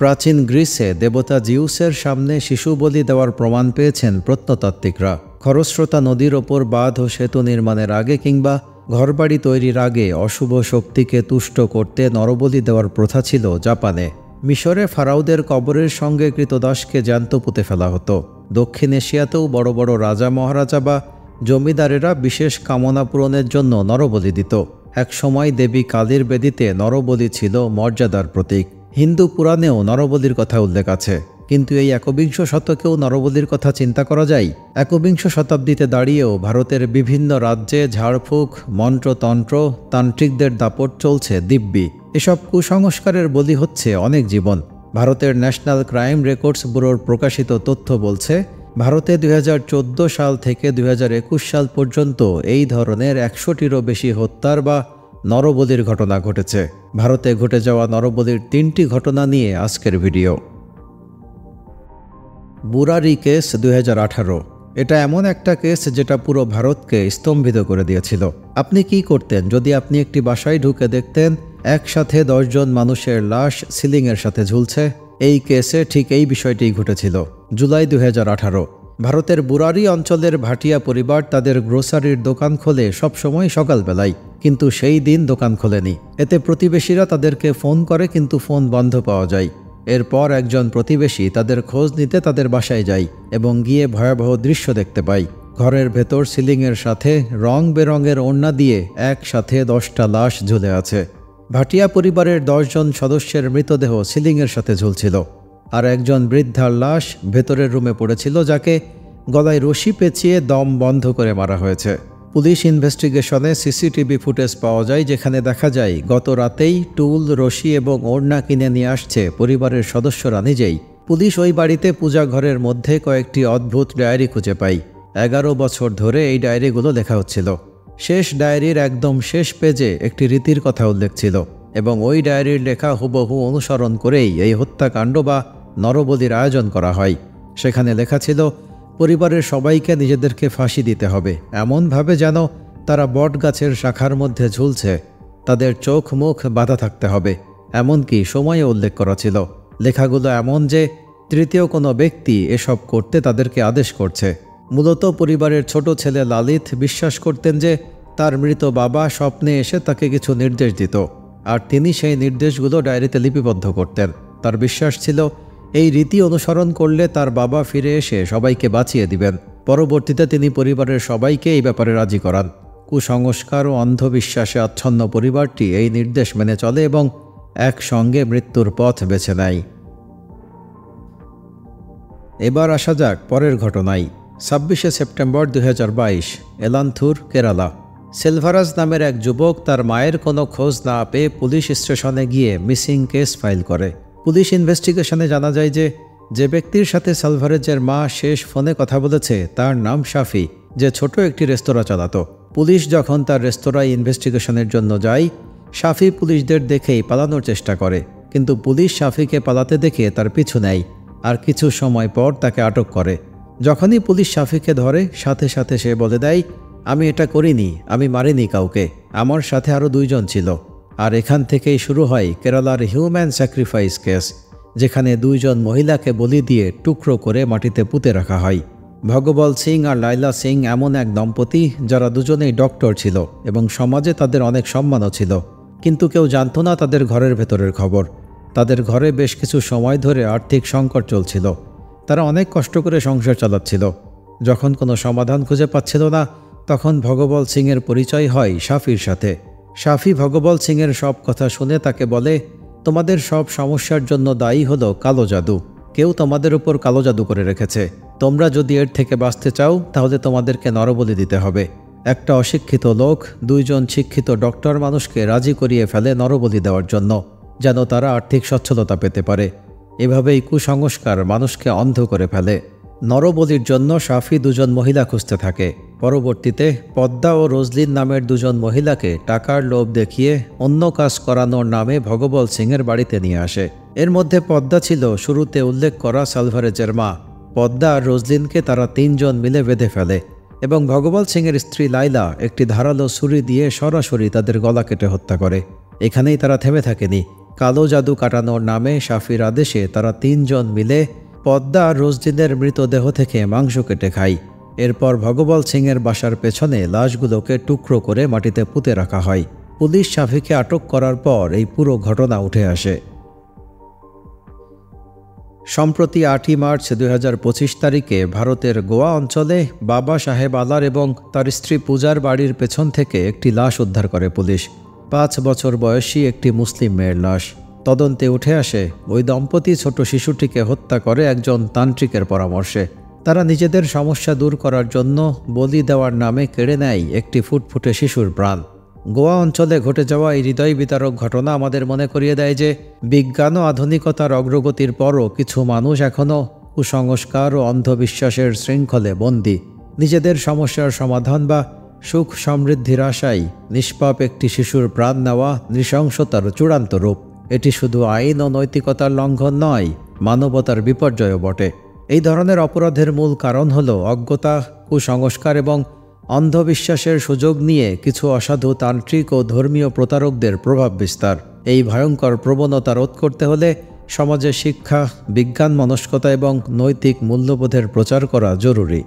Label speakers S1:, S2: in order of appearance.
S1: প্রাচীন গ্রিসে দেবতা জিউসের সামনে শিশু বলি দেওয়ার প্রমাণ পেয়েছেন প্রত্নতাত্ত্বিকরা। খরস্রোতা নদীর ওপর বাঁধ ও সেতু নির্মাণের আগে কিংবা ঘরবাড়ি তৈরির আগে অশুভ শক্তিকে তুষ্ট করতে নরবলি দেওয়ার প্রথা ছিল জাপানে। মিশরে ফারাওদের কবরের সঙ্গে কৃতদাসকে জ্যান্ত পুঁতে ফেলা হতো। দক্ষিণ এশিয়াতেও বড় বড় রাজা মহারাজা বা জমিদারেরা বিশেষ কামনা পূরণের জন্য নরবলি দিত। এক সময় দেবী কালীর বেদিতে নরবলি ছিল মর্যাদার প্রতীক। হিন্দু পুরাণেও নরবলির কথা উল্লেখ আছে, কিন্তু এই একবিংশ শতকেও নরবলির কথা চিন্তা করা যায়? একবিংশ শতাব্দীতে দাঁড়িয়েও ভারতের বিভিন্ন রাজ্যে ঝাড়ফুঁক, মন্ত্রতন্ত্র, তান্ত্রিকদের দাপট চলছে দিব্যি। এসব কুসংস্কারের বলি হচ্ছে অনেক জীবন। ভারতের ন্যাশনাল ক্রাইম রেকর্ডস ব্যুরোর প্রকাশিত তথ্য বলছে, ভারতে 2014 সাল থেকে 2021 সাল পর্যন্ত এই ধরনের 100টিরও বেশি হত্যার বা নরবলির ঘটনা ঘটেছে। ভারতে ঘটে যাওয়া নরবলির 3টি ঘটনা নিয়ে আজকের ভিডিও। বুরারি কেস 2018। এটা এমন একটা কেস যেটা পুরো ভারতকে স্তম্ভিত করে দিয়েছিল। আপনি কি করতেন যদি আপনি একটি বাসায় ঢুকে দেখতেন একসাথে 10 জন মানুষের লাশ সিলিংয়ের সাথে ঝুলছে? এই কেসে ঠিক এই বিষয়টি ঘটেছিল। জুলাই 2018 ভারতের বুরারি অঞ্চলের ভাটিয়া পরিবার তাদের গ্রোসারির দোকান খোলে সবসময় সকালবেলায়, কিন্তু সেই দিন দোকান খোলেনি। এতে প্রতিবেশীরা তাদেরকে ফোন করে, কিন্তু ফোন বন্ধ পাওয়া যায়। এরপর একজন প্রতিবেশী তাদের খোঁজ নিতে তাদের বাসায় যায় এবং গিয়ে ভয়াবহ দৃশ্য দেখতে পায়। ঘরের ভেতর সিলিংয়ের সাথে রং বেরঙের ওড়না দিয়ে একসাথে 10টা লাশ ঝুলে আছে। ভাটিয়া পরিবারের 10 জন সদস্যের মৃতদেহ সিলিংয়ের সাথে ঝুলছিল, আর একজন বৃদ্ধার লাশ ভেতরের রুমে পড়েছিল, যাকে গলায় রশি পেঁচিয়ে দম বন্ধ করে মারা হয়েছে। পুলিশ ইনভেস্টিগেশনে সিসিটিভি ফুটেজ পাওয়া যায়, যেখানে দেখা যায় গত রাতেই টুল, রশি এবং ওড়না কিনে নিয়ে আসছে পরিবারের সদস্যরা নিজেই। পুলিশ ওই বাড়িতে পূজা ঘরের মধ্যে কয়েকটি অদ্ভুত ডায়েরি খুঁজে পায়। 11 বছর ধরে এই ডায়েরিগুলো লেখা হচ্ছিল। শেষ ডায়েরির একদম শেষ পেজে একটি রীতির কথা উল্লেখ ছিল, এবং ওই ডায়েরির লেখা হুবহু অনুসরণ করেই এই হত্যাকাণ্ড বা নরবলির আয়োজন করা হয়। সেখানে লেখা ছিল, পরিবারের সবাইকে নিজেদেরকে ফাঁসি দিতে হবে, এমনভাবে যেন তারা বট গাছের শাখার মধ্যে ঝুলছে। তাদের চোখ মুখ বাঁধা থাকতে হবে, এমনকি সময়ে উল্লেখ করা ছিল। লেখাগুলো এমন যে তৃতীয় কোনো ব্যক্তি এসব করতে তাদেরকে আদেশ করছে। মূলত পরিবারের ছোট ছেলে লালিত বিশ্বাস করতেন যে তার মৃত বাবা স্বপ্নে এসে তাকে কিছু নির্দেশ দিত, আর তিনি সেই নির্দেশগুলো ডায়েরিতে লিপিবদ্ধ করতেন। তার বিশ্বাস ছিল এই রীতি অনুসরণ করলে তার বাবা ফিরে এসে সবাইকে বাঁচিয়ে দিবেন। পরবর্তীতে তিনি পরিবারের সবাইকে এই ব্যাপারে রাজি করান। কুসংস্কার ও অন্ধবিশ্বাসে আচ্ছন্ন পরিবারটি এই নির্দেশ মেনে চলে এবং একসঙ্গে মৃত্যুর পথ বেছে নেয়। এবার আসা যাক পরের ঘটনায়। 26শে সেপ্টেম্বর 2022 এলান্থুর, কেরালা। সেলভারাজ নামের এক যুবক তার মায়ের কোনো খোঁজ না পেয়ে পুলিশ স্টেশনে গিয়ে মিসিং কেস ফাইল করে। পুলিশ ইনভেস্টিগেশনে জানা যায় যে ব্যক্তির সাথে সালভারেজের মা শেষ ফোনে কথা বলেছে তার নাম শাফি, যে ছোট একটি রেস্তোরাঁ চালাতো। পুলিশ যখন তার রেস্তোরাঁয় ইনভেস্টিগেশনের জন্য যায়, শাফি পুলিশদের দেখেই পালানোর চেষ্টা করে, কিন্তু পুলিশ শাফিকে পালাতে দেখে তার পিছু নেয়, আর কিছু সময় পর তাকে আটক করে। যখনই পুলিশ শাফিকে ধরে, সাথে সাথে সে বলে দেয়, আমি এটা করিনি, আমি মারিনি কাউকে, আমার সাথে আরও 2 জন ছিল। আর এখান থেকেই শুরু হয় কেরালার হিউম্যান স্যাক্রিফাইস কেস, যেখানে 2 জন মহিলাকে বলি দিয়ে টুকরো করে মাটিতে পুঁতে রাখা হয়। ভগবল সিং আর লাইলা সিং এমন এক দম্পতি যারা দুজনেই ডক্টর ছিল এবং সমাজে তাদের অনেক সম্মানও ছিল, কিন্তু কেউ জানত না তাদের ঘরের ভেতরের খবর। তাদের ঘরে বেশ কিছু সময় ধরে আর্থিক সংকট চলছিল। তারা অনেক কষ্ট করে সংসার চালাচ্ছিল। যখন কোনো সমাধান খুঁজে পাচ্ছিল না, তখন ভগবল সিংয়ের পরিচয় হয় শাফির সাথে। শাফি ভগবল সিংয়ের সব কথা শুনে তাকে বলে, তোমাদের সব সমস্যার জন্য দায়ী হলো কালো জাদু। কেউ তোমাদের উপর কালো জাদু করে রেখেছে। তোমরা যদি এর থেকে বাঁচতে চাও তাহলে তোমাদেরকে নরবলি দিতে হবে। একটা অশিক্ষিত লোক 2 জন শিক্ষিত ডক্টর মানুষকে রাজি করিয়ে ফেলে নরবলি দেওয়ার জন্য, যেন তারা আর্থিক সচ্ছলতা পেতে পারে। এভাবেই কুসংস্কার মানুষকে অন্ধ করে ফেলে। নরবলির জন্য শাফি 2 জন মহিলা খুঁজতে থাকে। পরবর্তীতে পদ্মা ও রোজলিন নামের 2 জন মহিলাকে টাকার লোভ দেখিয়ে অন্য কাজ করানোর নামে ভগবল সিংয়ের বাড়িতে নিয়ে আসে। এর মধ্যে পদ্মা ছিল শুরুতে উল্লেখ করা সালভারেজের মা। পদ্মা আর রোজলিনকে তারা 3 জন মিলে বেঁধে ফেলে এবং ভগবল সিংয়ের স্ত্রী লাইলা একটি ধারালো ছুরি দিয়ে সরাসরি তাদের গলা কেটে হত্যা করে। এখানেই তারা থেমে থাকেনি। কালো জাদু কাটানোর নামে শাফির আদেশে তারা 3 জন মিলে পদ্মা আর রোজদিনের মৃতদেহ থেকে মাংস কেটে খায়। এরপর ভগবল সিংয়ের বাসার পেছনে লাশগুলোকে টুকরো করে মাটিতে পুঁতে রাখা হয়। পুলিশ শাফিকে আটক করার পর এই পুরো ঘটনা উঠে আসে। সম্প্রতি 8ই মার্চ 2025 তারিখে ভারতের গোয়া অঞ্চলে বাবা সাহেব আলার এবং তার স্ত্রী পূজার বাড়ির পেছন থেকে একটি লাশ উদ্ধার করে পুলিশ। 5 বছর বয়সী একটি মুসলিম মেয়ের লাশ। তদন্তে উঠে আসে ওই দম্পতি ছোট শিশুটিকে হত্যা করে একজন তান্ত্রিকের পরামর্শে। তারা নিজেদের সমস্যা দূর করার জন্য বলি দেওয়ার নামে কেড়ে নেয় একটি ফুটফুটে শিশুর প্রাণ। গোয়া অঞ্চলে ঘটে যাওয়া এই হৃদয় বিতারক ঘটনা আমাদের মনে করিয়ে দেয় যে বিজ্ঞান ও আধুনিকতার অগ্রগতির পরও কিছু মানুষ এখনও কুসংস্কার ও অন্ধবিশ্বাসের শৃঙ্খলে বন্দী। নিজেদের সমস্যার সমাধান বা সুখ সমৃদ্ধির আশায় নিষ্পাপ একটি শিশুর প্রাণ নেওয়া নৃশংসতার চূড়ান্ত রূপ। এটি শুধু আইন ও নৈতিকতার লঙ্ঘন নয়, মানবতার বিপর্যয়ও বটে। এই ধরনের অপরাধের মূল কারণ হল অজ্ঞতা, কুসংস্কার এবং অন্ধবিশ্বাসের সুযোগ নিয়ে কিছু অসাধু তান্ত্রিক ও ধর্মীয় প্রতারকদের প্রভাব বিস্তার। এই ভয়ঙ্কর প্রবণতা রোধ করতে হলে সমাজে শিক্ষা, বিজ্ঞান মনস্কতা এবং নৈতিক মূল্যবোধের প্রচার করা জরুরি।